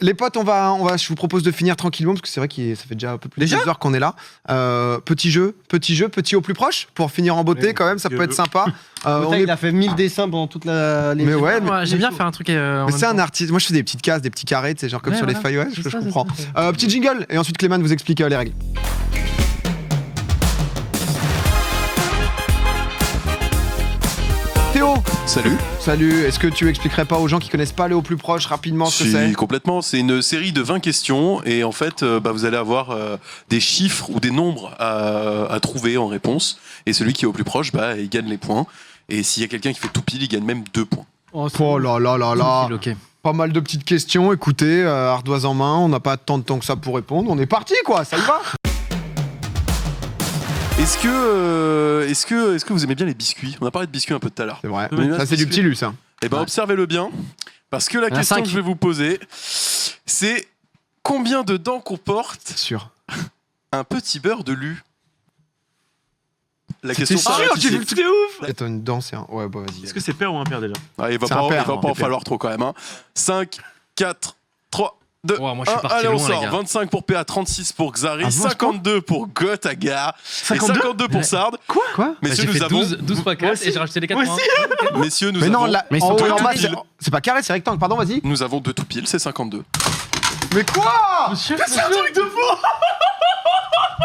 Les potes, je vous propose de finir tranquillement parce que c'est vrai que ça fait déjà un peu plus de 2 heures qu'on est là. Petit jeu, petit au plus proche pour finir en beauté quand même, ça peut être sympa. Il a fait 1000 dessins pendant toute la. Mais ouais, j'aime bien faire un truc. Mais c'est un artiste. Moi, je fais des petites cases, des petits carrés, tu sais, genre comme sur les feuilles. Ouais, je comprends. Petit jingle et ensuite Clément vous explique les règles. Théo. Salut, est-ce que tu expliquerais pas aux gens qui connaissent pas les au plus proche rapidement ce que c'est ? Complètement, c'est une série de 20 questions et en fait vous allez avoir des chiffres ou des nombres à trouver en réponse et celui qui est au plus proche, il gagne les points et s'il y a quelqu'un qui fait tout pile, il gagne même 2 points. Oh là là là là. Okay. Pas mal de petites questions, écoutez, ardoise en main, on n'a pas tant de temps que ça pour répondre, on est parti quoi, ça y va. Est-ce que vous aimez bien les biscuits ? On a parlé de biscuits un peu tout à l'heure. C'est vrai, ça c'est du petit lu ça. Eh ben observez-le bien, parce que la question que je vais vous poser, c'est combien de dents comporte un petit beurre de lu ? La question j'ai vu que c'était ouf. Attends, une dent, c'est un... Ouais, bah vas-y. Est-ce que c'est pair ou impair déjà ? Il va pas en falloir trop quand même. 5, 4, 3... moi, je suis parti allez, on loin, sort. les gars. 25 pour PA, 36 pour Xari, 52 pour Gotaga, et 52 pour Sard. Quoi Messieurs, j'ai nous fait avons 12 x 4 et j'ai rajouté les 4 points. Messieurs, nous mais non, avons... mais en haut et en bas, c'est pas carré, c'est rectangle, pardon, vas-y. Nous avons 2 tout pile, c'est 52. Mais quoi ? C'est un truc de fou.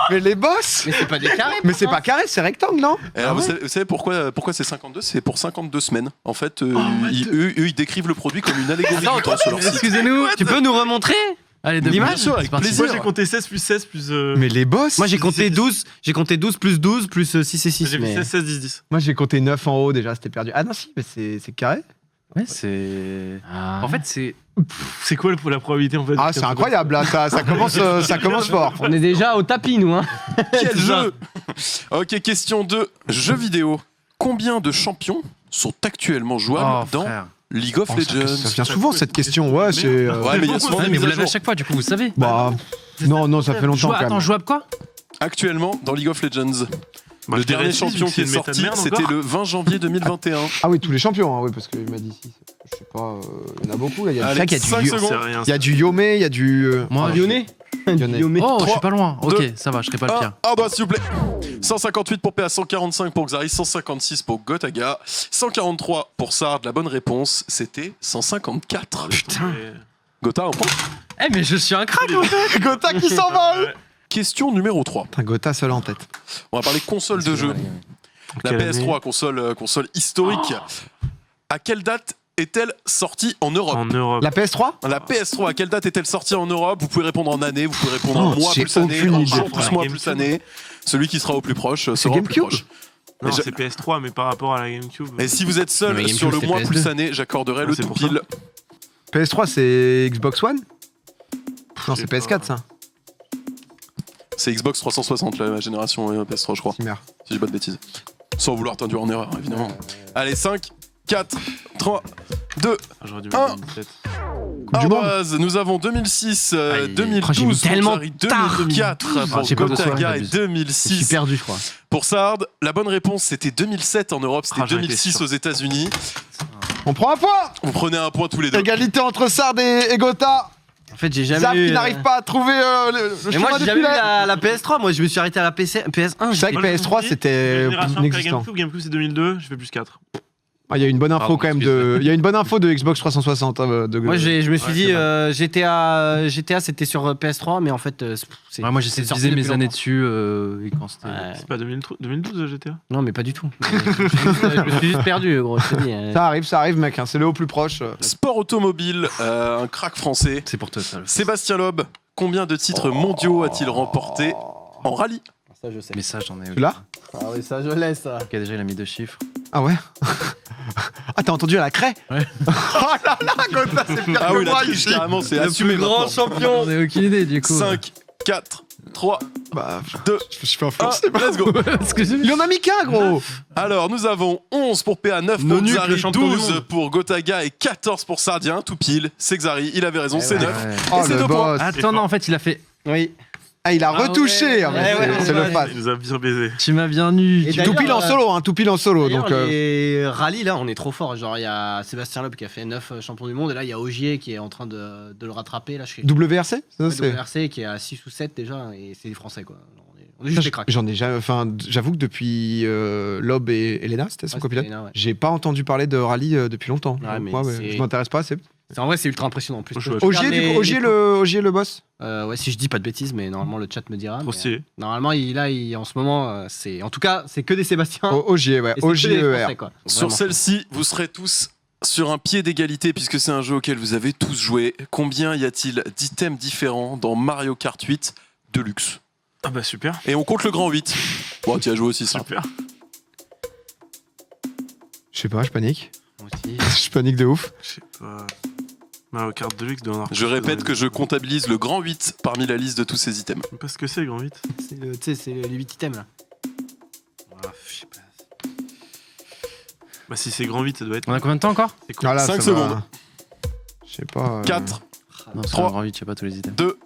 Mais les boss. Mais c'est pas des carrés. Mais c'est pas carré, c'est rectangle, non ? Alors, vous savez pourquoi c'est 52 ? C'est pour 52 semaines. En fait, eux, ils décrivent le produit comme une allégorie du temps sur leur site. Excusez-nous, tu peux nous remontrer ? Allez, Bien sûr, avec plaisir. Moi j'ai compté 16 plus 16 plus. Mais les boss. Moi j'ai compté 12 plus 12 plus 6 et 6. J'ai fait 16, 16, 10, 10. Moi j'ai compté 9 en haut déjà, c'était perdu. Ah non, si, mais c'est carré. Ouais, c'est. En fait, c'est. C'est quoi la probabilité en fait ? Ah, c'est incroyable là, ça commence fort. On est déjà au tapis nous hein. Quel jeu ? Ok, question 2. Jeux vidéo. Combien de champions sont actuellement jouables dans League of Legends ? Ça vient souvent cette question, ouais, c'est. Ouais, mais il y a souvent des mais vous mises à l'avez à jour. chaque fois, du coup, vous savez. Bah. Non, ça fait longtemps quand même. Attends, jouable quoi ? Actuellement, dans League of Legends. Moi, Le je dirais dernier six, champion vu que qui est c'est une méta de sorti, merde c'était encore. le 20 janvier 2021. Ah oui, tous les champions, hein, oui, parce qu'il m'a dit 6. Je sais pas, il y en a beaucoup là. Il y a Allez, du 5 Yo- secondes. C'est rien. il y a du Yome, il y a du. Moi, Lyonnais. Lyonnais. Oh, je 3, suis pas loin. Ok, 2, ça va, je serai pas le pire. Ardois, s'il vous plaît. 158 pour PA, 145 pour Xari, 156 pour Gotaga, 143 pour Sard. La bonne réponse, c'était 154. Putain. Gotha, un point. Eh, mais je suis un crack en fait. Gotha qui s'envole. Question numéro 3. Putain, Gotha seul en tête. On va parler console de jeu. La Quelle PS3, console historique. À quelle date est-elle sortie en Europe ? En Europe. La PS3 La PS3, à quelle date est-elle sortie en Europe ? Vous pouvez répondre en année, vous pouvez répondre en Oh, mois j'ai plus année, aucune en idée. jour plus La mois GameCube. plus année. Celui qui sera au plus proche sera au plus GameCube proche. Non, Et je- c'est PS3, mais par rapport à la GameCube. Et si vous êtes seul Mais sur le GameCube, mois c'est plus PS2. année, j'accorderai Ah, le c'est tout pour ça. pile. PS3 c'est Xbox One Non, Je c'est sais PS4 pas. ça. C'est Xbox 360, la génération PS3, je crois. Merde. Si j'ai pas de bêtises. Sans vouloir t'induire en erreur, évidemment. Allez, 5, 4, 3, 2, Ah, j'aurais dû Ah. mettre 2007. du Monde. Ardoise, nous avons 2006, Aïe. 2012 Oh, j'ai mis pour tellement Xari, tard. 2004 pour j'ai pas de Gotaga soirée, et j'abuse. Je suis 2006 perdu je crois. pour Sard. La bonne réponse, c'était 2007 en Europe, c'était Ah, j'en étais 2006 sûr. aux États-Unis. On prend un point. Vous prenez un point tous les deux. Égalité entre Sard et Gotha. En fait j'ai jamais Zap eu. qui n'arrive pas à trouver le Mais chemin moi du j'ai jamais eu filet. la PS3, moi je me suis arrêté à la PS1. C'est vrai que Moi, j'ai PS3 compris. c'était Génération après inexistant. GameCube, GameCube c'est 2002, je fais plus 4. Ah, il y a une bonne info Pardon, quand même excuse-moi. il y a une bonne info de Xbox 360 de Moi je me suis Ouais, dit c'est GTA c'était sur PS3 mais en fait c'est Ouais, moi, j'essaie de sorti viser depuis mes années longtemps. dessus et quand c'était. Ouais. C'est pas 2012 GTA. Non mais pas du tout. Je me suis juste perdu gros, je te dis. Ça arrive mec, hein, c'est le au plus proche. Sport automobile, un crack français. C'est pour toi, ça. Sébastien Loeb, combien de titres mondiaux a-t-il remporté en rallye ? Ça je sais. Mais ça, j'en ai. Tu l'as Ah oui ça je laisse ça. Ok, déjà, il a mis 2 chiffres. Ah ouais. Ah t'as entendu à la craie. Ouais. Oh là là, Gotha c'est pire Ah que oui, la moi triche, ici. carrément, c'est assumé maintenant. champion. J'en ai aucune idée, du coup. 5, 4, 3, Bah, 2, je suis 1, influencé. let's go. Il en a mis qu'un gros. Alors, nous avons 11 pour PA, 9 pour Nonu, le Xari, champion du 12 monde. pour Gotaga et 14 pour Sardien. Tout pile, c'est Xari, il avait raison, c'est Ouais. 9. Oh Et c'est le 2 points. boss. Attends, non, en fait, il a fait. Oui. Ah, il a retouché. ouais, mais ouais, c'est le ouais. fan. Il nous a bien baisé. Tu m'as bien eu. Et tu- d'ailleurs, Tout pile en solo, hein, tout pile en solo. D'ailleurs, Donc, les rallyes, là, on est trop fort. Genre, il y a Sébastien Loeb qui a fait 9 champions du monde. Et là, il y a Ogier qui est en train de le rattraper. Là, je sais WRC ça, c'est- WRC qui est à 6 ou 7 déjà. Et c'est des Français, quoi. On est juste des cracks. J'en ai jamais. Enfin, j'avoue que depuis Lob et Elena, c'était son Ouais, copilote. c'était Elena, ouais. J'ai pas entendu parler de rallye depuis longtemps. Ouais, mais Moi, c'est- je m'intéresse pas assez. En vrai, c'est ultra impressionnant. En plus, Je vois. tu regardes Ogier, du les- coup, Ogier le boss. Ouais, si je dis pas de bêtises, mais normalement le chat me dira. Trop mais, stylé. normalement, en ce moment, c'est. En tout cas, c'est que des Sébastien. Ogier, ouais. et c'est que des Ogier Français, quoi. Sur Vraiment. celle-ci, vous serez tous sur un pied d'égalité puisque c'est un jeu auquel vous avez tous joué. Combien y a-t-il d'items différents dans Mario Kart 8 Deluxe? Ah bah super. Et on compte le grand 8. Bon, tu as joué aussi ça. Super. Je sais pas, je panique. Moi aussi. Je panique de ouf. Je sais pas. Mario Kart Deluxe doit en avoir. Je répète que je comptabilise le grand 8 parmi la liste de tous ces items. Je sais pas ce que c'est, grand 8. Tu sais, c'est les 8 items là. Ah, je sais pas. Bah si c'est grand 8, ça doit être. On a combien de temps encore? C'est cool. Ah là, 5 ça va. secondes. Je sais pas. 4, Non, c'est 3. un grand 8, je sais pas tous les items. 2,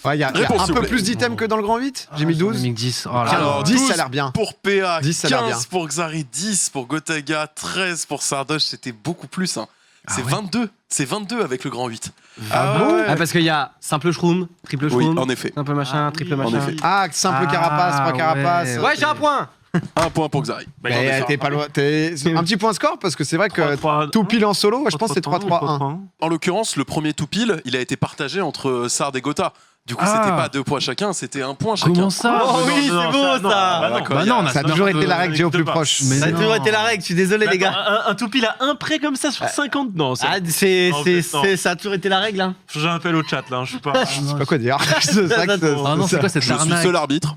Ouais, il y a Réponse, un s'il peu vous plaît. plus d'items que dans le grand 8. J'ai mis J'en ai 12. mis que 10. Oh là là. Alors, 10, 12 ça a l'air bien. pour PA, 10, ça a l'air 15 bien. pour Xari, 10 pour Gotaga, 13 pour Sardoche, c'était beaucoup plus. Hein. C'est 22. C'est 22 avec le grand 8. Ah bon Ah, parce qu'il y a simple shroom, triple Oui, shroom, en effet. simple machin, triple oui, machin. en effet. Ah, simple Ah, carapace, pas ouais. carapace. Ouais, j'ai un point. Un point pour Xari. Bah, Mais t'es pas loin. Un petit point score parce que c'est vrai que tout pile en solo, je pense que c'est 3-3-1. En l'occurrence, le premier tout pile, il a été partagé entre Sard et Gotha. Du coup, Ah. c'était pas 2 points chacun, c'était 1 point chacun. Comment ça? Oh oui, c'est beau ça. Bah, d'accord. Bah non, on a Ça a toujours été la règle avec Géo plus deux proche. Mais Ça a non. toujours été la règle, je suis désolé les gars. Un tout pile à un prêt comme ça sur 50? Non, ça. Ah, ça a toujours été la règle hein. J'ai un appel au chat là, je suis pas. Je sais pas quoi dire. C'est ça que c'est- Ah non, c'est quoi cette Je suis arnaque? seul arbitre.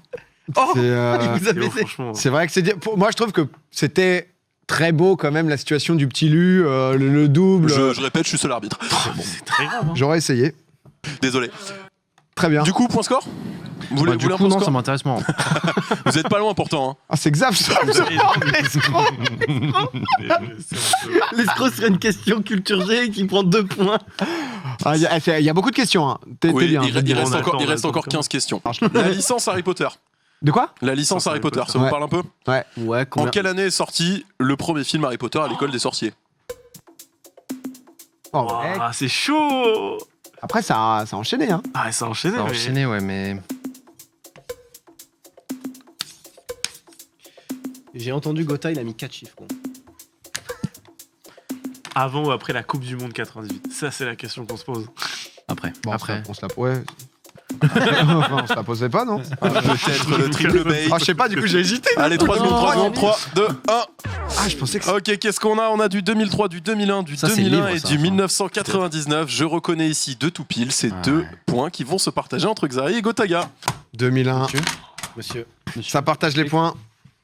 Oh, c'est, il vous a Yo, baisé. franchement. c'est vrai que c'est. Moi, je trouve que c'était très beau quand même la situation du petit Lu, le double. Je répète, je suis seul arbitre. C'est très grave. Hein. J'aurais essayé. Désolé. Très bien. Du coup, point score Vous voulez, Bah, vous du voulez un coup, point non, ça score m'intéresse moins. Vous êtes pas loin pourtant. Hein. Ah, c'est Xav, ça. L'escroc sur une question culture G qui prend 2 points. Ah, il y a beaucoup de questions. Hein. T'es Oui, bien. il t'es bien. reste On encore, attend, il reste on encore attend. 15 questions. La licence Harry Potter. De quoi La licence Harry Potter, ça vous Ouais. parle un peu? Ouais, En combien quelle année est sorti le premier film Harry Potter à l'école des sorciers? Oh, mec. Ah, c'est chaud. Après, ça a enchaîné. Hein. Ah, ça a enchaîné. Ça a mais- enchaîné, ouais, mais. J'ai entendu Gotha, il a mis 4 chiffres. Quoi. Avant ou après la Coupe du Monde 98? Ça, c'est la question qu'on se pose. Après. Bon, Après. on se la ouais. Enfin, on se la posait pas, non Peut-être le triple bait. Ah, je sais pas, du coup, j'ai hésité. Allez, 3 secondes, 3 secondes, 3, 2, 1. Ah, je pensais que Ok, qu'est-ce qu'on a? On a du 2003, du 2001, du Ça, c'est 2001 libre, et ça, du ça. 1999. Je reconnais ici 2 tout pile. C'est Ouais. 2 points qui vont se partager entre Xari et Gotaga. 2001. Monsieur. Ça partage les points.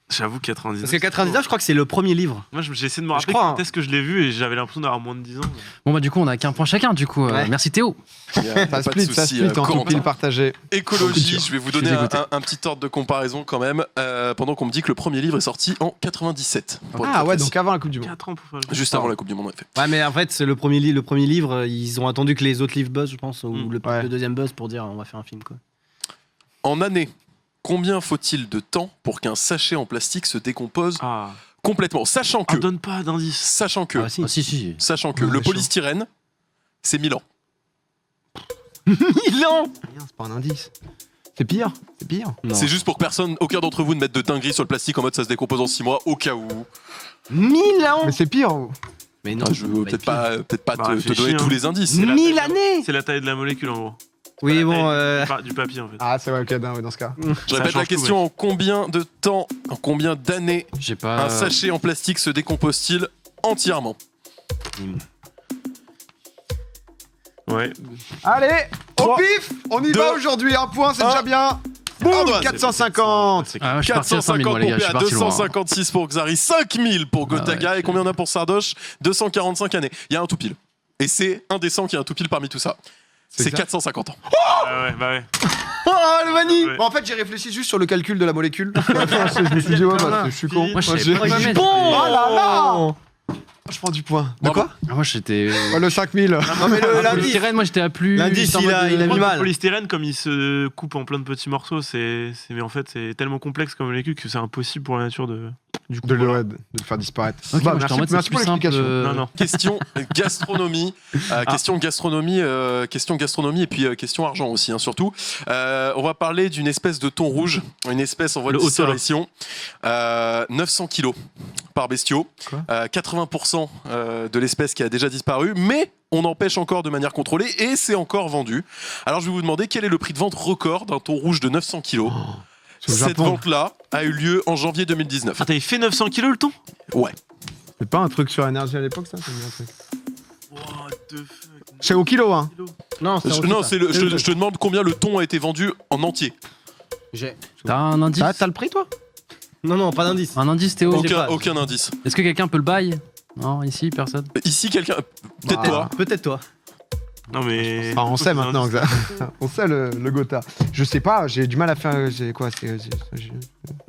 J'avoue 99. Parce que 99, je crois que c'est le premier livre. Moi, j'ai essayé de me Je rappeler crois, quand est-ce que je l'ai vu et j'avais l'impression d'avoir moins de 10 ans. Bon, bah, du coup, on a qu'un point chacun, du coup. Ouais. Merci Théo. Il y a pas Ça de split, ça souci, split en tout Corentin. pile partagé. Écologie, je vais vous Je suis donner dégoûté. un petit ordre de comparaison quand même, pendant qu'on me dit que le premier livre est sorti en 97. pour être Ah ouais, précis. donc avant la Coupe du Monde. 4 ans pour faire le Juste avant la Coupe du Monde, en effet. Ouais, mais en fait, c'est le premier livre, ils ont attendu que les autres livres buzz, je pense, ou Ouais. le deuxième buzz pour dire on va faire un film quoi. En année, combien faut-il de temps pour qu'un sachet en plastique se décompose Ah, complètement? Sachant que, donne pas d'indice. sachant que, Ah, si. Ah, si. sachant que Ouais, le chaud. polystyrène, c'est 1000 ans. 1000 ans. Rien, c'est pas un indice. C'est pire. C'est pire. Non. C'est juste pour que personne, aucun d'entre vous ne mette de dinguerie sur le plastique en mode ça se décompose en 6 mois, au cas où. 1000 ans. Mais c'est pire. Mais non, Ah, je veux peut-être pas Bah, te réfléchis, donner hein. tous les indices. C'est la 1000 taille de- années. C'est la taille de la molécule en gros. Oui, La bon. taille du papier en fait. Ah, c'est vrai, ok, non, ouais, dans ce cas. Je Ça répète la change tout, question, en combien de temps, en combien d'années J'ai pas. un sachet en plastique se décompose-t-il entièrement? Ouais. Allez, au 3, pif, on y 2, va aujourd'hui. Un point, c'est 1. déjà bien. Boum, Antoine. 450. C'est Ah, ouais, je suis parti à 100 000, 450 moi, les pour gars. Je suis PA, parti loin. 256 pour Xari, 5000 pour Gotaga. ouais, Et combien on a pour Sardoche? 245 années. Il y a un tout pile. Et c'est indécent qu'il y ait un tout pile parmi tout ça. C'est ça 450 ans. Ah ouais, bah ouais. Oh, le Mani. Ouais. Bon, en fait, j'ai réfléchi juste sur le calcul de la molécule. Je me suis dit, ouais, bah, je suis con. Moi, je Moi, savais j'ai- pas quoi mettre. Oh là là. Je prends du point. De Bravo. quoi Ah, moi j'étais. Le 5000. Non, mais Ah, l'indice. polystyrène, moi j'étais à plus. L'indice, en il mode, a mis Le mal. polystyrène, comme il se coupe en plein de petits morceaux, mais en fait, c'est tellement complexe comme molécule que c'est impossible pour la nature de De le faire disparaître. Ok, moi, j'étais en mode, c'est merci plus pour simple. l'explication. Non. Question gastronomie, question gastronomie et puis question argent aussi, hein, surtout. On va parler d'une espèce de thon rouge, une espèce en voie de Le Otolo. disparition. 900 kilos par bestiau, Quoi 80% de l'espèce qui a déjà disparu, mais on en pêche encore de manière contrôlée et c'est encore vendu. Alors je vais vous demander quel est le prix de vente record d'un thon rouge de 900 kilos. C'est au Cette Japon. vente-là a eu lieu en janvier 2019. Ah, t'avais fait 900 kilos le thon? Ouais. C'est pas un truc sur énergie à l'époque, ça? Un truc. What the fuck? C'est au kilo, hein. Non, c'est Non, je te demande combien le thon a été vendu en entier. T'as un indice T'as le prix, toi? Non, pas d'indice. Un indice, Théo Aucun indice. Est-ce que quelqu'un peut le bail? Non, ici, personne. Ici, quelqu'un. Peut-être Bah, toi. Peut-être toi. Non, mais. Enfin, on sait maintenant. ça. On sait le Gotha. Je sais pas, j'ai du mal à faire. J'ai quoi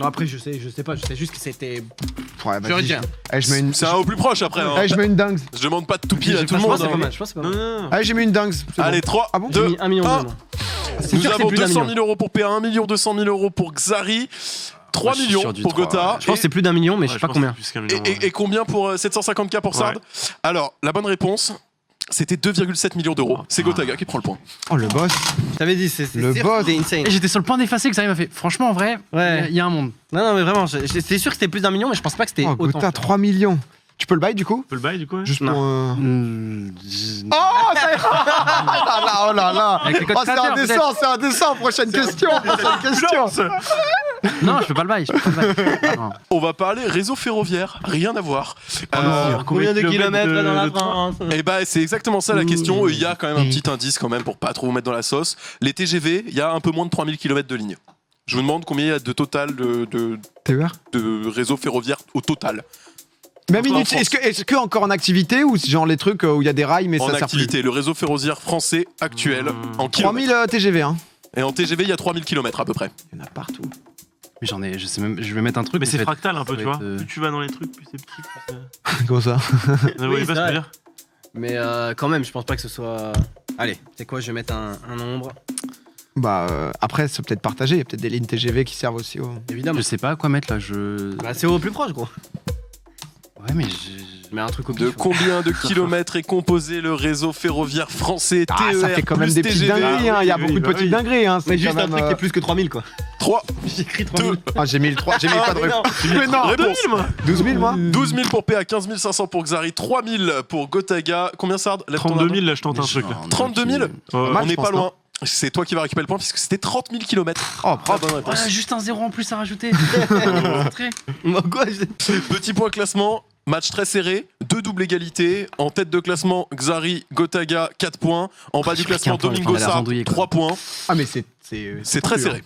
Non, après, je sais pas. Je sais juste que c'était. Ouais, vas-y, J'aurais dit. je mets une. C'est un au plus proche après. Hein. Je mets une dingue. Je demande pas de tout pile à tout le Je pense monde. que c'est pas hein. mal. Je pense que c'est pas Non, mal. non. Allez, j'ai mis une dingue. c'est Allez, bon. 3, Ah bon 2, 1 million. 1. non. C'est Nous sûr que c'est avons plus d'un 200 million. 000 euros pour PA, 1 200 000 euros pour Xari, 3 Moi, je suis millions sûr du pour 3, Gotha. Je pense que c'est plus d'un million, mais je sais pas combien. Plus qu'un Et, million. et combien pour 750K pour Sard? Ouais. Alors, la bonne réponse, c'était 2,7 millions d'euros. C'est Gotaga qui prend le point. Oh, le boss. Je t'avais dit, c'est Le sûr boss. que c'était insane. Et j'étais sur le point d'effacer que ça m'a fait. Franchement, en vrai, Ouais. il y a un monde. Non, mais vraiment, c'est sûr que c'était plus d'un million, mais je pense pas que c'était Oh, autant. Gotha, 3 millions. Tu peux le bail, du coup? On peut le bail du coup? Juste pour. Non. Oh, ça oh là là. Avec les codes Oh, c'est créateurs, indécent, c'est indécent. Prochaine question. Non, je peux pas le bail. Je peux pas le bail. Non. On va parler réseau ferroviaire, rien à voir. Combien de kilomètres là dans la de train? France? Et bah c'est exactement ça la question. Il y a quand même un petit indice quand même pour pas trop vous mettre dans la sauce. Les TGV, il y a un peu moins de 3000 km de ligne. Je vous demande combien il y a de total TER. de réseau ferroviaire au total. Même Encore en inutile. Est-ce que encore en activité ou genre les trucs où il y a des rails mais En ça sert plus? activité, le réseau ferroviaire français actuel en 3000 kilomètres. TGV, hein. Et en TGV, il y a 3000 km à peu près. Il y en a partout. Mais j'en ai, je sais même, je vais mettre un truc. Mais en c'est fait. fractal un peu, Ça tu va vois. être, Plus tu vas dans les trucs, plus c'est petit. Plus Comment ça? Vous voyez pas ce que je veux dire? Mais quand même, je pense pas que ce soit. Allez, c'est quoi? Je vais mettre un nombre. Bah après, c'est peut-être partagé. Il y a peut-être des lignes TGV qui servent aussi au. Évidemment. Je sais pas quoi mettre là. Je. Bah, c'est au plus proche, gros. Ouais, mais Je mets un truc au De pif. combien de kilomètres est composé le réseau ferroviaire français Ah, TER ça fait quand même plus des petites TGV? dingueries, hein. Il y a oui, beaucoup de bah petites oui. dingueries, hein. Mais C'est juste quand un même, truc qui est plus que 3000, quoi. 3, J'ai écrit 2, 3000. Ah, j'ai mis le 3, j'ai mis pas de mais non. Mais non, réponse. 12 000 moi. 12 000 pour PA, 15 500 pour Xari, 3 000 pour Gotaga. Combien Sard? Lève ton 32 arme. 000 là, je tente un truc là. 32 000. Ouais. Mal, On je n'est pense, pas non loin. C'est toi qui vas récupérer le point puisque c'était 30 000 km. Oh, La propre. bonne réponse. Ouais, juste un 0 en plus à rajouter. Moi, quoi? Petit point classement, match très serré, 2 doubles égalités. En tête de classement, Xari, Gotaga, 4 points. En bas j'ai du pris classement, qu'un point, Domingo il a l'air Sard, andouillé, quoi. 3 points. Ah, mais c'est C'est très serré.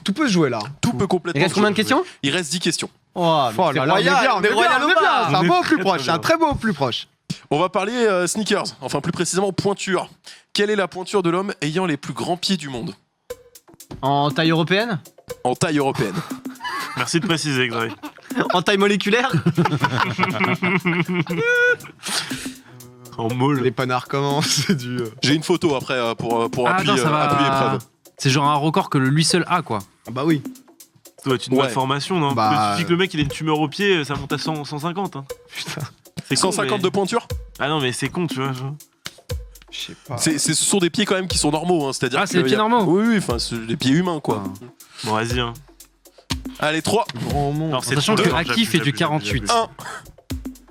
Tout peut se jouer là. Tout peut complètement. Il reste combien de jouer. questions? Il reste 10 questions. Oh, Oh là là, on est bien, on est bien, on est bien. C'est un beau au plus proche, c'est un très beau au plus proche. On va parler sneakers, enfin plus précisément pointure. Quelle est la pointure de l'homme ayant les plus grands pieds du monde En taille européenne? en taille européenne? Merci de préciser, Xavier. En taille moléculaire? En molle. Les panards commencent, c'est du. J'ai une photo après pour Ah, appuyer, attends, ça va. appuyer preuve. C'est genre un record que lui seul a quoi. Ah bah oui. Ça doit être une Ouais. malformation, non? Bah, Il suffit que le mec il ait une tumeur au pied, ça monte à 100, 150. Hein. Putain, C'est con, 150 mais- de pointure. Ah non, mais c'est con, tu vois. genre. je sais pas. Ce sont des pieds quand même qui sont normaux, hein, c'est-à-dire. Ah, c'est les que pieds y a- normaux. Oui, oui, enfin c'est des pieds humains quoi. Bon, vas-y. Hein. Allez, 3, Grand monde. Alors, c'est Sachant trop que dur, Aki j'appuie, fait du j'appuie, 48. j'appuie. 1,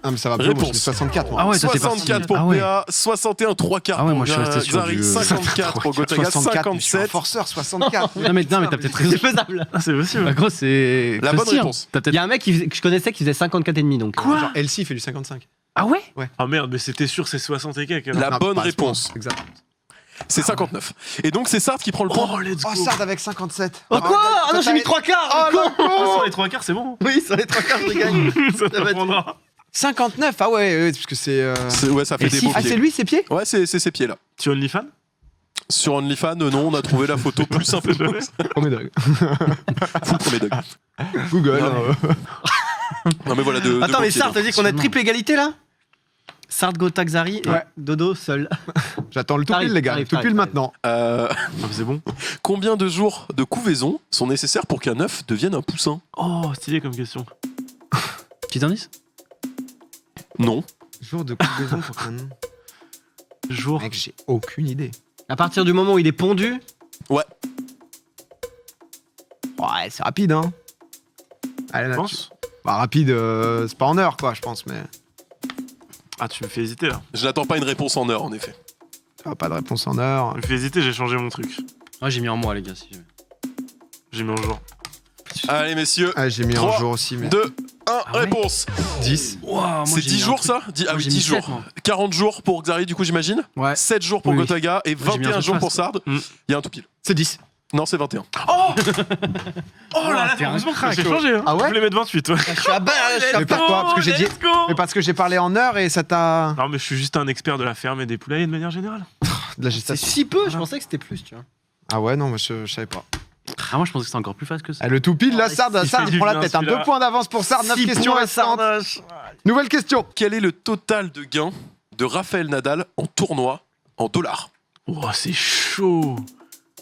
Ah, mais ça va bien, moi je Réponse. suis 64 moi. Ah ouais, toi, t'es 64 parti. pour Ah ouais. PA, 61 3 quarts Ah ouais, pour moi, je suis resté sur Xari, du- 54 pour Gotaga, 64, mais je suis un 57. forceur, 64. Non mais t'as peut-être raison. C'est faisable. Ah, c'est possible. Bah gros c'est. La bonne facile, hein. réponse. T'as Il peut-être. y a un mec que je connaissais qui faisait 54,5 donc. Genre Elsie fait du 55. Ah ouais. Ah merde, mais c'était sûr, c'est 60 et quelques. La Ah, bonne pas à ce point, réponse, Exact. c'est 59. Et donc c'est Sard qui prend le point. Oh, let's go. Oh, Sard avec 57. Oh quoi? Ah non, j'ai mis 3 quarts! Oh con. le Ah, con. sur les 3 quarts, c'est bon. Oui, sur les 3 quarts, je gagne. Ça t'apprendra. 59, ah ouais, parce que c'est. Ouais, ça fait Et des si- beaux Ah, pieds. c'est lui, ses pieds? Ouais, c'est ces pieds-là. Tu OnlyFans? Sur OnlyFans, non, on a trouvé la photo plus simple. Premier dog. Full premier dog. Google. Non mais voilà, de Attends, beaux mais pieds, ça, donc. t'as dit qu'on a triple égalité là? Sard, Gotha, Xari et Ouais. Dodo seul. J'attends le tout pile, les gars. T'arrives, Tout pile t'arrives. maintenant. Euh, Ah, c'est bon. combien de jours de couvaison sont nécessaires pour qu'un œuf devienne un poussin? Oh, stylé comme question. Petit indice? Non. Jour de couvaison pour qu'un. Jour. Mec, j'ai aucune idée. À partir du moment où il est pondu, Ouais, c'est rapide, hein. Allez, Je là, pense. Bah, rapide, c'est pas en heure, quoi, je pense, mais. Ah, tu me fais hésiter là. Je n'attends pas une réponse en heure, en effet. Ah, pas de réponse en heure. Tu me fais hésiter, j'ai changé mon truc. Ah, j'ai mis en mois, les gars. Si jamais. J'ai mis en jour. Allez, messieurs, Ah, j'ai mis un 3, jour aussi, mais. 2, 1, ouais réponse. 10. Wow, moi, C'est j'ai 10 mis un jours, truc. ça Ah Moi, oui, j'ai 10 mis jours. 7, moi. 40 jours pour Xari, du coup, j'imagine. Ouais. 7 jours pour Oui, oui. Gotaga et Moi, j'ai mis un 21 truc jours pour face. Sard. Il Mm. y a un tout pile. C'est 10. Non, c'est 21. Oh là là, t'es un heureusement que crack, j'ai oh. changé. Hein. Ah ouais Je voulais mettre 28. Ouais. je suis à bas. Mais pourquoi Parce que j'ai dit. Let's go. Mais parce que j'ai parlé en heure et ça t'a. Non, mais je suis juste un expert de la ferme et des poulaillers de manière générale. De la C'est gestation. si peu, je pensais que c'était plus, tu vois. Ah ouais, non, moi je savais pas. Ah, moi, je pensais que c'était encore plus fast que ça. Ah, le tout pile, là, Oh, Sard, il Sard, fait il du prend la bien, tête. Hein. celui-là. 2 points d'avance pour Sard, 9 Six questions points, restantes. Sardoche. Nouvelle question. Quel est le total de gains de Raphaël Nadal en tournoi en dollars? Oh, c'est chaud.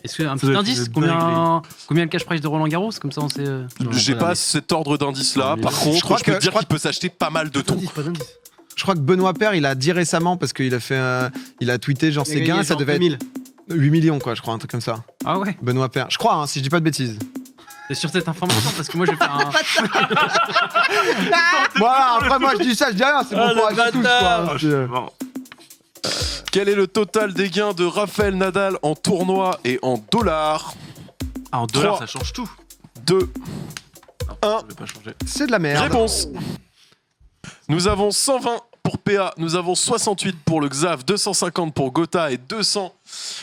Est-ce qu'un Ça petit doit être indice une combien le cash price de Roland Garros? Comme ça, on sait. J'ai pas pas d'indice. cet ordre d'indice-là. Non, Par mais contre, je crois je peux que- te dire je crois qu'il peut s'acheter pas mal de Pas tons. d'indice, pas d'indice. Je crois que Benoît Paire, il a dit récemment parce qu'il a fait. Il a tweeté genre ses gains, ça devait être 2000. 8 millions, quoi, je crois, un truc comme ça. Ah ouais. Benoît Paire. Je crois, hein, si je dis pas de bêtises. C'est sur cette information parce que moi, je vais faire un. Voilà, après moi je dis ça, je dis rien, c'est bon pour tous, quoi. Ah, je suis C'est- mort. Quel est le total des gains de Raphaël Nadal en tournoi et en dollars? Ah, en dollars, Trois. ça change tout. 2, Non, Un. je vais pas changer. C'est de la merde. réponse. Nous avons 120 pour PA, nous avons 68 pour le Xav, 250 pour Gotha et 200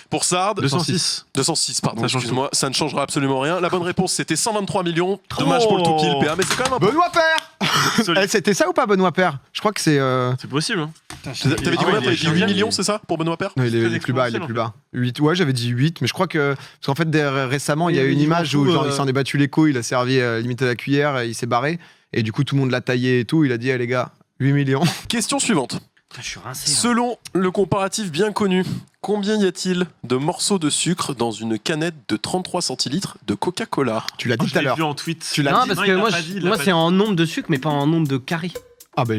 pour Sard. 206. 206, pardon, Ça change excuse-moi, ça ne changera absolument rien. La bonne réponse, c'était 123 millions. Dommage pour le tout pile PA, mais c'est quand même un peu. Benoît Paire. Solide. C'était ça ou pas Benoît Paire? Je crois que c'est. C'est possible. Hein. T'avais dit Ah combien? ouais, T'avais il dit est 8 génial, millions, il est- c'est ça, pour Benoît Paire? Non, il très est plus bas, il est exponentiel, plus bas. 8, ouais, j'avais dit 8, mais je crois que. Parce qu'en fait, récemment, il y a eu une Il image m'en où fout, genre, il s'en est battu les couilles, il a servi limite à la cuillère, et il s'est barré. Et du coup, tout le monde l'a taillé et tout. Il a dit, les gars, 8 millions. Question suivante. Je suis rincé. là. Selon le comparatif bien connu, combien y a-t-il de morceaux de sucre dans une canette de 33 centilitres de Coca-Cola? Tu l'as Oh, dit je tout à l'ai l'heure. vu en tweet. Tu l'as Non, dit. parce Non, que il l'a moi, pas dit, il l'a moi pas c'est dit. en nombre de sucres, mais pas en nombre de carrés. Ah, mais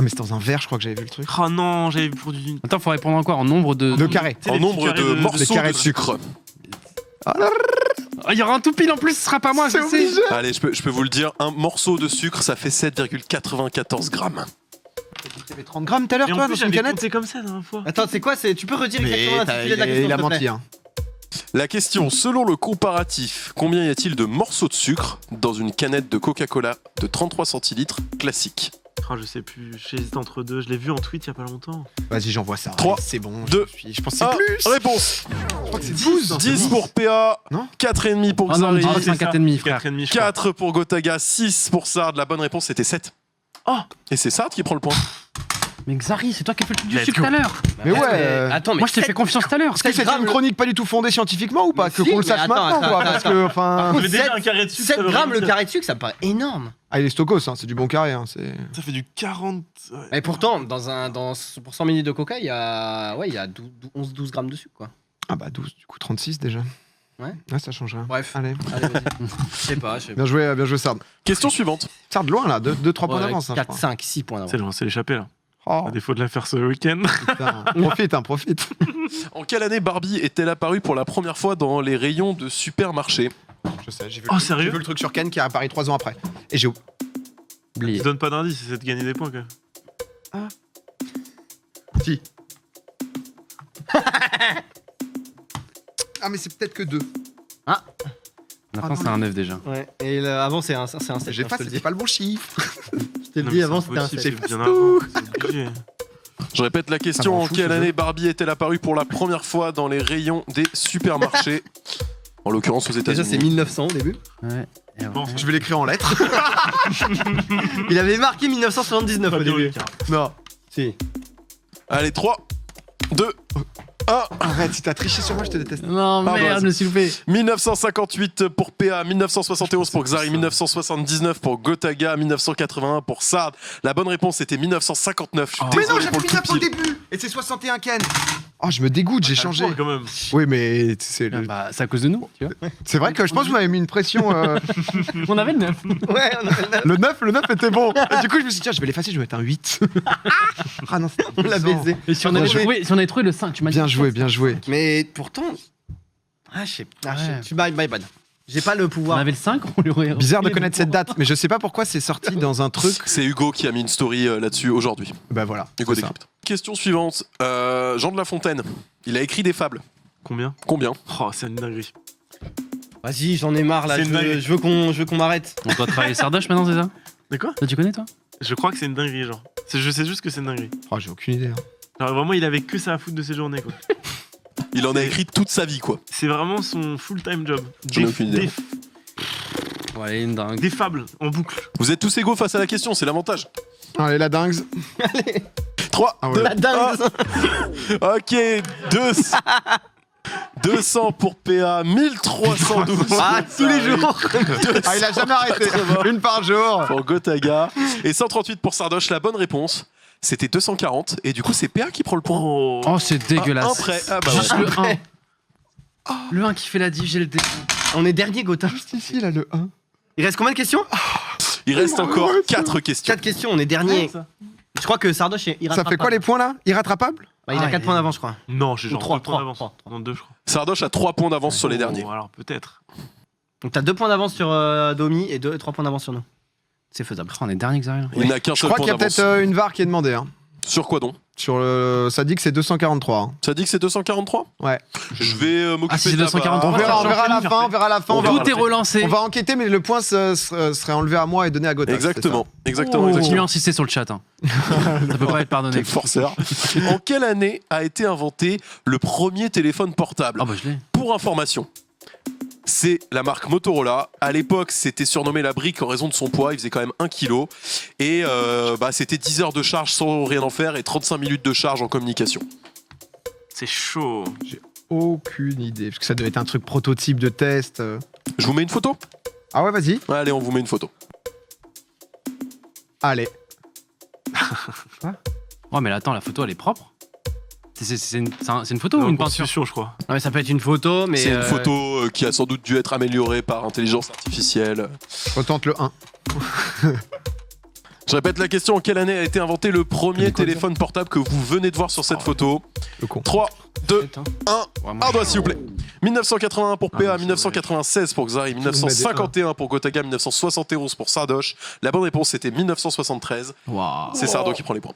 c'est dans un verre, je crois que j'avais vu le truc. Oh non, j'avais vu pour du. Attends, faut répondre en quoi? En nombre de. De carré. Tu sais, En les nombre petits de carrés morceaux carrés de de sucre. Ah, il y aura un tout pile en plus, ce sera pas moi, je C'est sais. obligé. Allez, je peux vous le dire, un morceau de sucre, ça fait 7,94 grammes. T'avais 30 grammes tout à l'heure, Et en toi, plus, dans une j'avais canette? compté comme ça la dernière fois. Attends, c'est quoi Tu peux redire exactement Mais l'intitulé de la question, il a s'il te plaît menti, hein. La question, selon le comparatif, combien y a-t-il de morceaux de sucre dans une canette de Coca-Cola de 33 centilitres classique? Oh, je sais plus, j'hésite entre deux. Je l'ai vu en tweet il y a pas longtemps. Vas-y, j'envoie ça. 3, Allez, c'est bon. 2, Je pense que c'est 1, plus. réponse. Je crois que c'est 12. 10 pour PA, Non 4,5 pour Ah non, Xari, mais c'est un 4,5, frère. 4,5, je crois. 4 pour Gotaga, 6 pour Sard. La bonne réponse, c'était 7. Oh. Et c'est Sard qui prend le point. Mais Xari, c'est toi qui as fait le truc du Let's sucre go. tout à l'heure. Mais ouais. Attends, mais Moi, je t'ai sept- fait confiance tout à l'heure. Est-ce que c'était 7 une chronique pas du tout fondée scientifiquement ou pas? Mais Que si, qu'on le mais sache attends, maintenant, quoi. attends, Parce que, enfin. J'avais déjà sept- un carré de sucre. 7 ça veut grammes rien le dire. carré de sucre, ça me paraît énorme. Ah, il est stocos, hein, c'est du bon carré. Hein, c'est... Ça fait du 40. ouais. Et pourtant, pour 100 ml de coca, il y a 11-12 grammes de sucre, quoi. Ah bah 12, du coup 36 déjà. Ouais. Ouais, ça change rien. Bref. Allez. Allez, vas-y. Je sais pas. Bien joué Sard. Question suivante. Sard loin là, 2-3 points d'avance. Hein, 4, 5, 6 points d'avance. C'est loin, c'est l'échappée là. oh, À défaut de la faire ce week-end. putain. Profite. En quelle année Barbie est-elle apparue pour la première fois dans les rayons de supermarché? Je sais, j'ai vu, Oh, sérieux j'ai vu le truc sur Ken qui a apparu 3 ans après. Et j'ai oublié. Tu donnes pas d'indice, c'est de gagner des points quand même. Si. Ah mais c'est peut-être que 2. Maintenant, c'est un 9 déjà. Ouais. Et avant, c'est un 7. J'ai pas, c'était pas le bon chiffre. Je te le Non, dis, mais avant, c'est c'était un impossible, 7. c'est bien avant. C'est obligé. Je répète la question. Ça m'en En fout, quelle ce année jeu. Barbie est-elle apparue pour la première fois dans les rayons des supermarchés? En l'occurrence aux Déjà, c'est États-Unis. 1900 au début. Ouais. Et Bon, après- Je vais l'écrire en lettres. Il avait marqué 1979 au Fabio début. Ricard. Non. Si. Allez, 3, 2, Arrête, si t'as triché sur moi, je te déteste. Non, Pardon, merde, je me suis loupé. 1958 pour PA, 1971 pour Xari, 1979 pour Gotaga, 1981 pour Sard. La bonne réponse c'était 1959. Je suis Mais non, désolé j'ai pour pris le 9 au tout pile. début. Et c'est 61 Ken. Oh, je me dégoûte, j'ai T'as le changé. point, quand même. Oui, mais c'est Ah bah, c'est à cause de nous, tu vois. c'est vrai que je pense que vous m'avez mis une pression. On avait le 9. Ouais, Le 9 était bon. Et du coup, je me suis dit, tiens, je vais l'effacer, je vais mettre un 8. Ah non, on l'a baisé. Et si on avait trouvé le 5, tu m'as dit. Bien joué, bien joué. Mais pourtant. Ah, je sais pas. Ouais. Je suis bad. J'ai pas le On pouvoir. avait le 5, on lui aurait. Bizarre de connaître cette date, mais je sais pas pourquoi c'est sorti dans un truc. C'est Hugo qui a mis une story là-dessus aujourd'hui. Bah voilà. Hugo c'est ça. décrypte. Question suivante. Jean de La Fontaine. Il a écrit des fables. Combien? Combien? Oh, c'est une dinguerie. Vas-y, j'en ai marre là. C'est une dinguerie. Je veux qu'on m'arrête. On doit travailler Sardoche maintenant, c'est ça? De quoi? Toi, tu connais, toi? Je crois que c'est une dinguerie, genre. Je sais juste que c'est une dinguerie. Oh, j'ai aucune idée. Genre, vraiment, il avait que ça à foutre de ses journées, quoi. Il en a écrit toute sa vie, quoi. C'est vraiment son full-time job. J'en ai aucune idée. Ouais, une dingue. Des fables en boucle. Vous êtes tous égaux face à la question, c'est l'avantage. Allez, la dingue. 3, Ah ouais. 2, La dingue. 1. Ok, 200 pour PA, 1312 Ah, tous les jours. Ah, il a jamais arrêté. Une par jour. pour Gotaga et 138 pour Sardoche. La bonne réponse, c'était 240 et du coup c'est PA qui prend le point. Oh, c'est Un dégueulasse. prêt. Ah bah Juste ouais. le 1. Le 1 qui fait la diff, j'ai le dé. On est dernier, Gotin. Juste ici, là, le 1. Il reste combien de questions? Il reste encore 4 questions. 4 questions, on est dernier. Je crois que Sardoche est Ça fait quoi les points là? Irrattrapable? Il a 4 points d'avance, je crois. Non, j'ai genre Trois, 2 points trois, d'avance. trois. Non, 2, je crois. Sardoche a 3 points d'avance sur les derniers. Alors, peut-être. Donc t'as 2 points d'avance sur Domi et 3 points d'avance sur nous. C'est faisable. Oh, on est dernier, Xariel. Il n'a qu'un Je seul crois point qu'il y a d'avance. peut-être une VAR qui est demandée. Hein. Sur quoi donc? Sur le... Ça dit que c'est 243. Hein. Ça dit que c'est 243? Ouais. Je vais m'occuper Ah, si c'est de la 243. On verra à la fin, on verra à la fin. On On verra. va, Tout est relancé. on va enquêter, mais le point serait enlevé à moi et donné à Gotax. Exactement, exactement, Continue à exactement. insister sur le chat. Hein. Ça peut pas être pardonné. Quel forceur. En quelle année a été inventé le premier téléphone portable? Ah bah je l'ai. Pour information, c'est la marque Motorola. À l'époque, c'était surnommé la brique en raison de son poids. Il faisait quand même 1 kg. Et c'était 10 heures de charge sans rien en faire et 35 minutes de charge en communication. C'est chaud. Aucune idée, parce que ça devait être un truc prototype de test. Je vous mets une photo? Ah ouais, vas-y. Allez, on vous met une photo. Allez. Ouais, mais là, attends, la photo, elle est propre. C'est une photo ou Non, une peinture? construction, je crois. Non, mais ça peut être une photo, mais. C'est une photo qui a sans doute dû être améliorée par intelligence artificielle. On tente le 1. Je répète la question, en quelle année a été inventé le premier téléphone portable que vous venez de voir sur cette photo? Le con. 3, 2, Peut-être, hein. 1, Ouais, moi, un doigt s'il vous plaît. 1981 pour Ah, PA, non, c'est 1996 pour Xari, 1951 pour Gotaga, 1971 pour Sardoche. La bonne réponse c'était 1973. Waouh. C'est Sardo qui prend les points.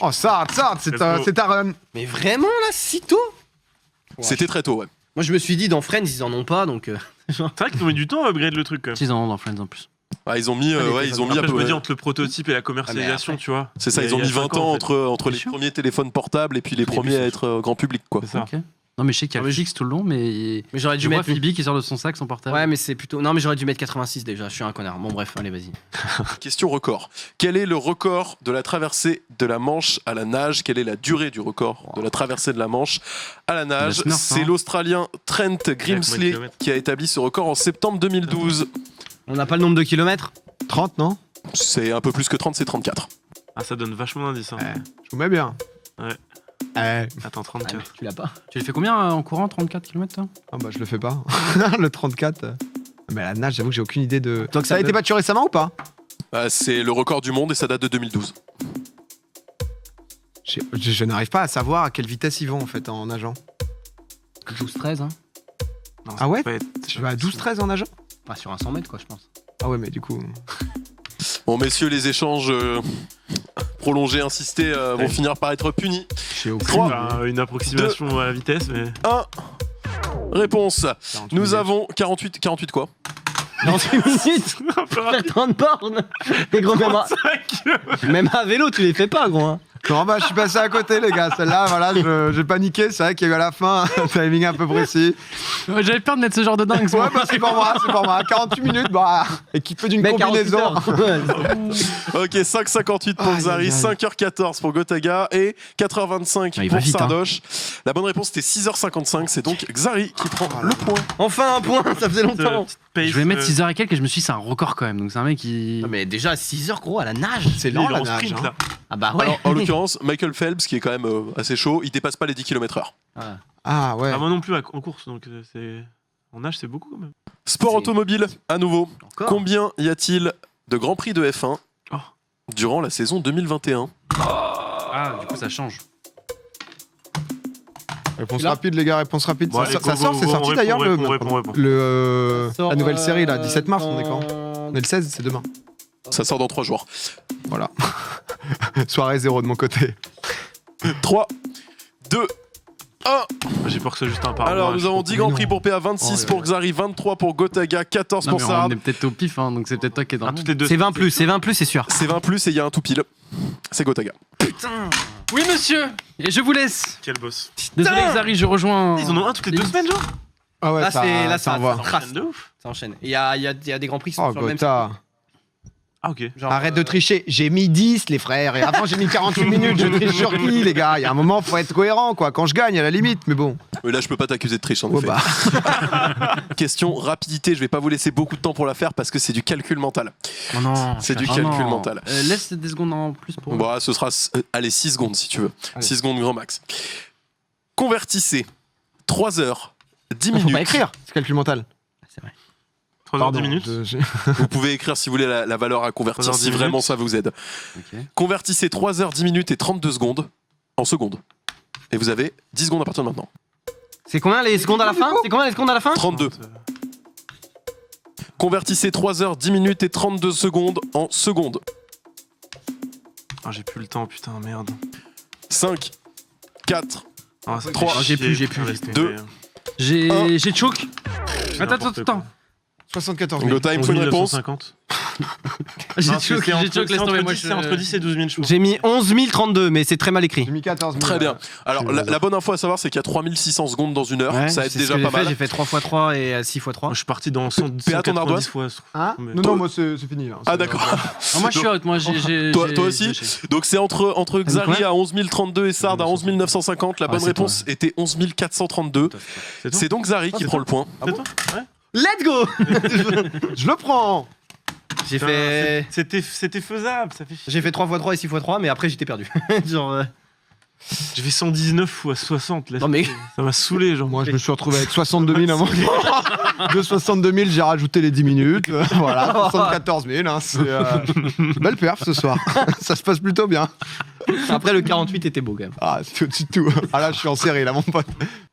Oh, Sard, Let's go. c'est ta run. Mais vraiment là, si tôt? C'était très tôt, ouais. Moi je me suis dit dans Friends ils en ont pas donc. C'est vrai qu'ils ont mis du temps à upgrade le truc, quand même. 6 ans dans Friends en plus. Ah, ils ont mis, ils ont mis à Après, peu je me dis près. entre le prototype et la commercialisation, après. tu vois. C'est ça, Il y ils a- ont il y mis a 20 5 ans en fait. entre les C'est sûr. premiers téléphones portables et puis les Au début, premiers à c'est être grand public, quoi. C'est ça. Ok. Non, mais je sais qu'il y a le fixe tout le long, mais. Mais j'aurais dû Je vois mettre. Phoebe qui sort de son sac, son portable. Ouais, mais c'est plutôt. Non, mais j'aurais dû mettre 86 déjà. Je suis un connard. Bon, bref, allez, vas-y. Question record. Quel est le record de la traversée de la Manche à la nage? Quelle est la durée du record de la traversée de la Manche à la nage? Le Smurf, C'est hein. l'Australien Trent Grimsley kilomètres qui a établi ce record en septembre 2012. On n'a pas le nombre de kilomètres? 30, non? C'est un peu plus que 30, c'est 34. Ah, ça donne vachement d'indices. Hein. Je vous mets bien. Ouais. Attends, Ah, 34. mais tu l'as pas. Tu le fais combien en courant 34 km toi? Ah bah je le fais pas. Le 34. Mais la nage, j'avoue que j'ai aucune idée de. Donc, ça a ça été peut- battu récemment ou pas? C'est le record du monde et ça date de 2012. Je n'arrive pas à savoir à quelle vitesse ils vont en fait en nageant. 12-13, hein. Non, ça Ah ouais peut pas être- Je vais à 12-13 en nageant? Pas sur un 100 mètres, quoi, je pense. Ah ouais, mais du coup. Bon, messieurs, les échanges prolongés, insistés, vont Ouais. finir par être punis. J'ai aucune. 3, Une approximation à la vitesse, mais. 1. Réponse. 48 Nous minutes. avons 48 quoi? 48 minutes. Un peu rapide. 30 bornes. Et gros, même à vélo, tu les fais pas, gros. Hein. Non, bah, je suis passé à côté, les gars. Celle-là, voilà, j'ai paniqué. C'est vrai qu'il y a eu à la fin un timing un peu précis. Ouais, j'avais peur de mettre ce genre de dingue. Ouais, bah, c'est pour moi. 48 minutes, bah, équipé d'une Mec, combinaison. 48 heures. Ok, 5,58 pour Aïe, Xari, aïe, aïe. 5h14 pour Gotaga et 4h25 Ah, il va pour vite, hein. Sardoche. La bonne réponse était 6h55, c'est donc Xari qui prend le point. Enfin un point, ça faisait longtemps. Petite pace, Je vais mettre 6h et quelques et je me suis dit, c'est un record quand même. Donc c'est un mec qui. Non, mais déjà 6 heures gros à la nage. C'est lui, lent, il est la en nage. sprint hein. là. Ah bah ouais. Alors, en l'occurrence, Michael Phelps, qui est quand même assez chaud, il dépasse pas les 10 km/h. Ah. Ah, ouais. Ah, moi non plus en course, donc c'est. En nage, c'est beaucoup quand même. Sport C'est- automobile, à nouveau. Encore. Combien y a-t-il de Grands Prix de F1 Oh. durant la saison 2021? Ah, du coup, ça change. Réponse Là rapide, les gars, réponse rapide. Bon, Ça, allez, ça go, sort, go, c'est go, sorti on d'ailleurs répond. Sort, la nouvelle série, là, 17 mars, on est dans- quand On est le 16, c'est demain. Ça sort dans 3 jours. Voilà. Soirée 0 de mon côté. 3, 2, 1. J'ai peur que ce soit juste un par Alors, mois, nous je avons trouve. 10 Grands Prix pour PA, 26 Oh, pour Xari, 23 pour Gotaga, 14 Non, pour mais Sard. on est peut-être au pif, hein, donc c'est peut-être toi qui es dans Ah, le toutes les deux. C'est 20 plus, c'est sûr. C'est 20 plus et il y a un tout pile. C'est Gotaga. Oui, monsieur. Et je vous laisse. Quel boss. Désolé, Xari, je rejoins. Ils en ont un toutes les 2 semaines, genre Ah ouais, Là, c'est là, ça ça envoie. trace. De ouf. Ça enchaîne. Il y a des grands prix qui sont Oh, sur le même. Gotha. Ah, ok. Genre, Arrête de tricher. J'ai mis 10, les frères. Et avant, j'ai mis 48 minutes. Je triche sur qui, les gars? Il y a un moment, faut être cohérent, quoi. Quand je gagne, à la limite. Mais bon. Mais là, je peux pas t'accuser de triche, en Oh, effet. bah. Question rapidité, je vais pas vous laisser beaucoup de temps pour la faire parce que c'est du calcul mental. Oh non. C'est du Oh calcul non. mental. Laisse des secondes en plus pour. Bon, ce sera, allez, 6 secondes si tu veux. Allez. 6 secondes grand max. Convertissez 3 heures, 10 Faut minutes. pas écrire. C'est calcul mental. 3h10 minutes. Vous pouvez écrire si vous voulez la valeur à convertir 3 heures, si 10 vraiment minutes. ça vous aide. Ok. Convertissez 3 heures, 10 minutes et 32 secondes en secondes. Et vous avez 10 secondes à partir de maintenant. C'est combien les secondes à la fin? C'est combien les secondes à la fin? 32. Convertissez 3 heures, 10 minutes et 32 secondes en secondes. Ah, j'ai plus le temps, putain, merde. 5, 4, Ah, ça fait 3, chier. j'ai plus, Laisse tomber. 2. J'ai choke. Attends, N'importe attends. 74 000. Go time, faut une réponse. 950. J'ai Non, choke, c'est entre- j'ai choke, laisse c'est tomber. entre Moi, 10 c'est entre 10 et 12 000 chevaux. J'ai mis 11 032, mais c'est très mal écrit. J'ai mis 14 000. Très bien. Alors, je suis la bonne info à savoir, c'est qu'il y a 3600 secondes dans une heure. Ouais, Ça aide c'est déjà ce que pas j'ai fait, mal. j'ai fait 3 x 3 et 6 x 3. Moi, je suis parti dans 100, PA ton 190 ardoise fois. Hein Mais- Non, non, moi, c'est fini, là. Ah, C'est- d'accord. Ah, moi, je suis out. Moi, j'ai. Toi j'ai- aussi j'ai- Donc, c'est entre Xari combien à 11 032 et Sard à 11 950. La Ah, bonne c'est réponse était 11 432. C'est toi C'est donc Xari qui c'est prend le point. C'est toi Ouais. Let's go. Je le prends. J'ai fait. C'était faisable, ça fait chier. J'ai fait 3 x 3 et 6 x 3, mais après j'étais perdu. Genre. J'ai fait 119 fois 60. laisse Non, mais- tomber. Ça m'a saoulé, genre. Moi, je me suis retrouvé avec 62 000 avant. De 62 000, j'ai rajouté les 10 minutes. Voilà, 74 000. Hein, c'est belle perf ce soir. Ça se passe plutôt bien. Après le 48 était beau quand même. Ah, c'est au-dessus de tout. Ah là, je suis en série, là, mon pote.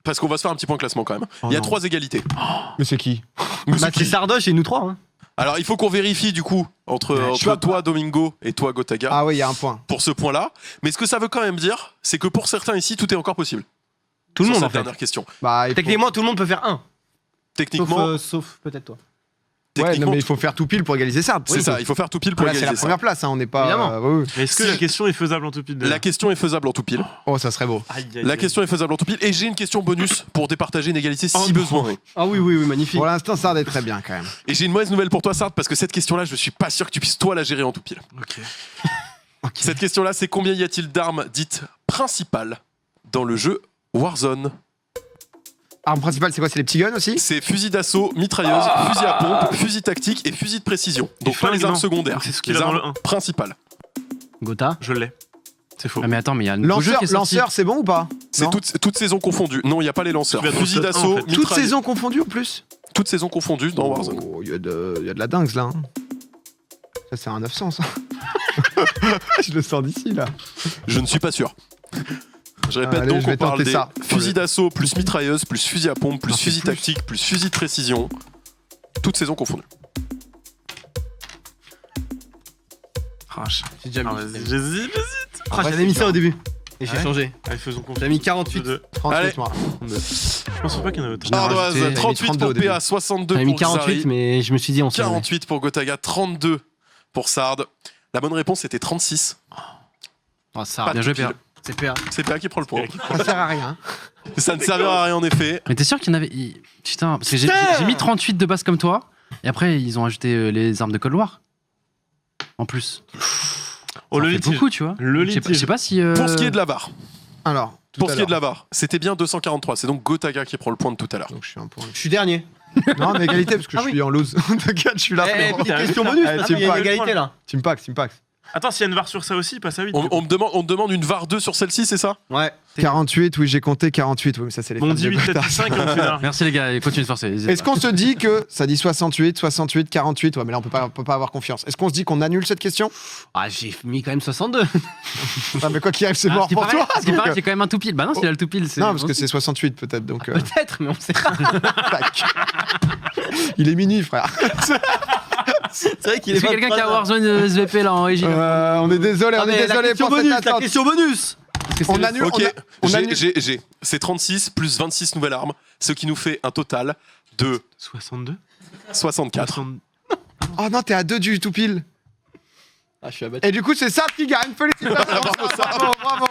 Parce qu'on va se faire un petit point classement quand même. Oh Il y a non. 3 égalités. Mais c'est qui? Bah, c'est Sardoche et nous 3. Hein. Alors, il faut qu'on vérifie du coup entre Je vois toi, Domingo, et toi, Gotaga, Ah oui, il y a un point. pour ce point-là. Mais ce que ça veut quand même dire, c'est que pour certains ici, tout est encore possible. Tout le Sur monde cette en fait. dernière question. Bah, il faut- Techniquement, tout le monde peut faire 1. Techniquement, Sauf peut-être toi. Ouais, techniquement, non, mais il faut faire tout pile pour égaliser ça. c'est ça. Il faut faire tout pile pour Là, c'est la égaliser ça. première place, hein, on n'est pas. Évidemment. ouais, ouais. Mais est-ce que Si- la question est faisable en tout pile La question est faisable en tout pile. Oh, ça serait beau. La question est faisable en tout pile. Et j'ai une question bonus pour départager une égalité si Oh non. besoin. Ah oui, oui, oui, magnifique. Pour l'instant, ça est très bien quand même. Et j'ai une mauvaise nouvelle pour toi, Sard, parce que cette question-là, je suis pas sûr que tu puisses toi la gérer en tout pile. Ok. Cette question-là, c'est combien y a-t-il d'armes dites principales dans le jeu Warzone? Arme principale, c'est quoi? C'est les petits guns aussi? C'est fusil d'assaut, mitrailleuse, fusil à pompe, fusil tactique et fusil de précision. Donc pas flingue, les armes non. secondaires, Donc c'est ce qu'il les a dans armes le 1. principales. Gotha. Je l'ai. C'est faux. Ah, mais attends, mais il y a un nouveau jeu Lanceur, qui est sorti. lanceur, c'est bon ou pas? C'est Non. toutes saisons confondues. Non, il n'y a pas les lanceurs. Tu vas dans Fusil le top 1, d'assaut, en fait. Toutes mitrailleuse. saisons confondues en plus? Toutes saisons confondues dans Warzone. Oh, il y a de la dingue là. Hein. Ça, c'est un 900 ça. Je le sens d'ici là. Je ne suis pas sûr. Je répète Allez, donc, je vais on parle tenter des ça. fusils d'assaut plus mitrailleuse plus fusil à pompe plus Ah, c'est fusil plus. tactique plus fusil de précision. Toutes saisons confondues. Ah, J'ai déjà ah, mis. vas-y, j'hésite. Ah, Après, j'avais c'est mis ça dur. au début. Et j'ai Ouais. changé. Allez, faisons confiance. J'avais mis 48. 38 Allez. moi. Je pense pas qu'il y en avait autant. ai Ardoise, rajouté, j'avais mis 38 32 au pour début. PA, 62 J'avais mis pour 48, Xari, mais je me suis dit on sait jamais. 48 pour Gotaga, 32 pour Sard. La bonne réponse était 36. Oh, ça, Pas Bien de joué, pile. PA. c'est PA. C'est PA qui prend le point. Ça sert à rien. Ça ne servira à rien en effet. Mais t'es sûr qu'il y en avait. Putain, parce que j'ai mis 38 de base comme toi, et après ils ont ajouté les armes de Cold War. En plus. Oh, Ça le fait litige. beaucoup, tu vois. Le Je sais pas- litige. je sais pas si. Pour ce qui est de la VAR. Alors, Pour ce qui est de la VAR, c'était bien 243. C'est donc Gotaga qui prend le point de tout à l'heure. Donc je suis un point. Je suis dernier. Non, on est égalité parce que je suis en lose. T'inquiète, je suis là. Eh, frérot. petite question bonus. Eh, Ah, tu mais il y a me une égalité là. Team Pax. Attends, s'il y a une VAR sur ça aussi, passe à 8. On me demande une VAR 2 sur celle-ci, c'est ça? Ouais. 48, oui, j'ai compté 48. Oui, mais ça, c'est les Bon, fans on dit de 8, Gotha. 7, 5, on finira. Merci les gars, et continuez de forcer. n'hésitez Est-ce pas. qu'on se dit que ça dit 68, 48, ouais, mais là, on peut pas avoir confiance. Est-ce qu'on se dit qu'on annule cette question? Ah, j'ai mis quand même 62. Ah, mais quoi qu'il arrive, c'est Ah, mort ce qui pour paraît- toi. ce qui donc, paraît, j'ai quand même un tout pile. Bah non, c'est là le tout pile. non, parce que c'est 68 peut-être. Donc, Peut-être, mais on sait pas. tac. Il est minuit, frère. C'est vrai qu'il Est-ce que quelqu'un qui a Warzone SVP là en régie là On est désolé, on est désolé pour cette attente. question bonus. Est-ce que c'est On le- annule. Ok, on annule. j'ai. C'est 36 plus 26 nouvelles armes, ce qui nous fait un total de 62 64. 60. Oh non, t'es à 2 du tout pile. Ah, je suis abattu. Et du coup, c'est ça qui gagne. Félicitations. Bravo.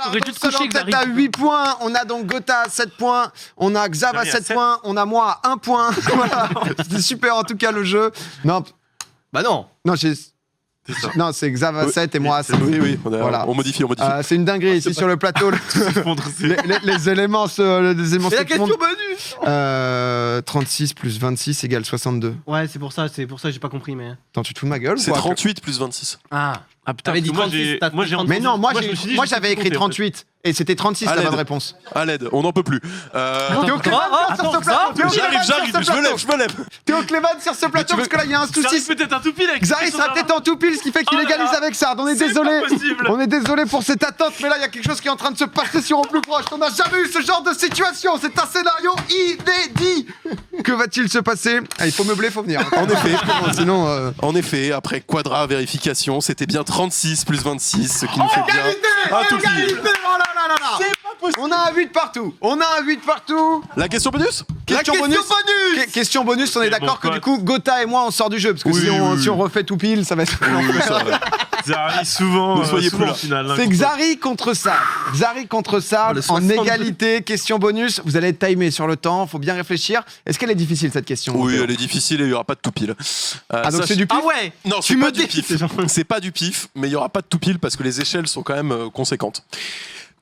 T'aurais dû te Seul en coucher, tête Xari. à 8 points. On a donc Gotha à 7 points. On a Xav à Xari à 7 7. points. On a moi à 1 point. Voilà. C'était super en tout cas le jeu. Non, Bah non. non, c'est Xav à 7 et moi à 7. Oui, Voilà. on modifie. C'est une dinguerie ici sur le plateau. Les éléments se C'est la question montent. bonus. 36 plus 26 égale 62. Ouais, c'est pour ça que j'ai pas compris, mais. Attends, tu te fous de ma gueule ou C'est quoi 38 plus 26. Ah. Ah putain, T'avais dit parce que 36, t'as moi j'ai fait entendu- Mais non, moi, je me suis dit, moi je sais j'avais plus écrit compter, en fait. 38 et c'était 36 la Allez. bonne réponse. À l'aide, on n'en peut plus. Théo Clément sur ce plateau. Théo Clément sur ce plateau. Je me lève. Théo Clément sur ce plateau parce que là il y a un Ça souci. risque peut-être un tout pile avec Xari cette sera question peut-être en tout pile, ce qui fait qu'il Oh là égalise là. avec ça. On est C'est désolé. pas possible. On est désolé pour cette attente, mais là il y a quelque chose qui est en train de se passer sur Au Plus Proche. On n'a jamais eu ce genre de situation. C'est un scénario inédit. Que va-t-il se passer? Il faut meubler, faut venir. En effet. Sinon. En effet, après Quadra vérification, c'était bien 36 plus 26, ce qui nous fait bien un tout pile. Égalité. Oh là là là là. On a un 8 partout. La question bonus? Question bonus. Question bonus, on est Et d'accord que mon du coup, Gotha et moi, on sort du jeu. Parce que Oui, si on oui. refait tout pile, ça va être. Ça arrive souvent, Ne soyez souvent plus là. au final. C'est Xari contre ça. Xari contre ça, Oh, le en 62. égalité. Question bonus. Vous allez être timé sur le temps. Faut bien réfléchir. Est-ce qu'elle est difficile cette question? Oui, Théo elle est difficile et il n'y aura pas de tout pile. Ah, donc c'est du pif. Ah ouais. Non, Tu c'est me pas du dis- pif. C'est pas du pif, mais il n'y aura pas de tout pile parce que les échelles sont quand même conséquentes.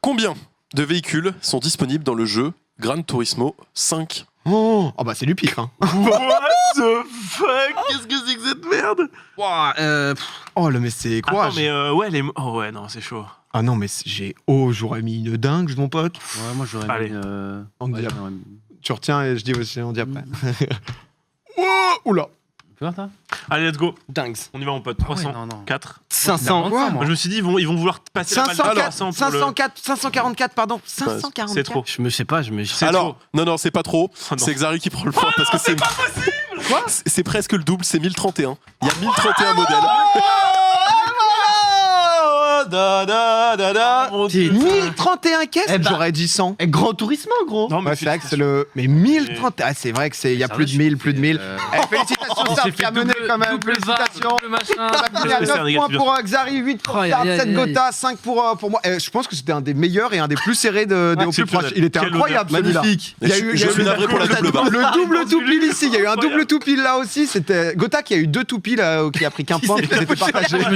Combien de véhicules sont disponibles dans le jeu Gran Turismo 5? Oh, bah c'est du pif. Hein. What the fuck? Qu'est-ce que c'est que cette merde? Ouah, Oh, mais c'est quoi? Attends, mais ouais, les. Oh ouais, non, c'est chaud. Ah non, mais j'aurais mis une dingue, mon pote. Ouais, moi j'aurais Allez. mis. On ouais, dit j'aurais mis- Tu retiens et je dis aussi, on dit après. Oh, oula. Tu vois, toi Allez, let's go. dingue. On y va, mon pote. Ah ouais, 300. non, non. 4. 500. Quoi, Moi, je me suis dit, ils vont vouloir passer la balle de 504, 300 pour le- 544, pardon. 544. C'est trop. Je me sais pas, je me. C'est Alors, trop. non, c'est pas trop. Oh non. C'est Xari qui prend le point parce que c'est. pas possible. Quoi C'est presque le double, c'est 1031. Il y a 1031 modèles. Mon Dieu. Dieu. 1031 caisses. Eh bah- J'aurais dit 100. Eh, Grand Turismo, gros. Non, mais Ouais, c'est vrai que c'est le. Mais 1030. Ah, c'est vrai que c'est. Il y a Ça plus va, de 1000, plus de 1000. Félicitations, On Sarp s'est qui fait a mené quand même. double VAR, Félicitations. double machin. Ça va finir à C'est 9 un points négatif. pour Xari, 8 pour Oh, aïe, Sarp, aïe, 7 aïe, aïe. Gotha, 5 pour moi. Je pense que c'était un des meilleurs et un des plus serrés des Au Plus exceptionnel. Proches. Il était Quel incroyable honneur. celui-là. Magnifique. Il y a eu- il y a Je eu suis navré pour la double barre. le double tout pile ici. Il y a eu un double Incroyable. tout pile là aussi. C'était Gotha qui a eu 2 tout piles qui a pris qu'un point. Qui s'était partagé. Je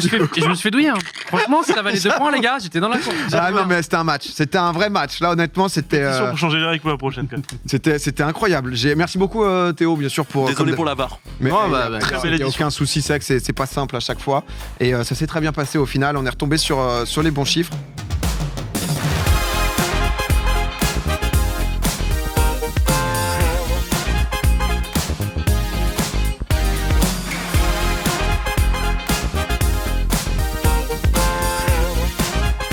me suis fait douiller. Hein. Franchement, si ça valait 2 points, les gars, j'étais dans la course. Ah non, mais c'était un match. C'était un vrai match. Là, honnêtement, c'était. C'est sûr pour changer les règles pour la prochaine. quand même. C'était incroyable. Merci beaucoup Théo, bien sûr pour. Désolé comme- pour la barre. Mais Oh, bah, il très belle n'y a édition. aucun souci, c'est vrai que c'est pas simple à chaque fois. Et ça s'est très bien passé au final. On est retombé sur les bons chiffres.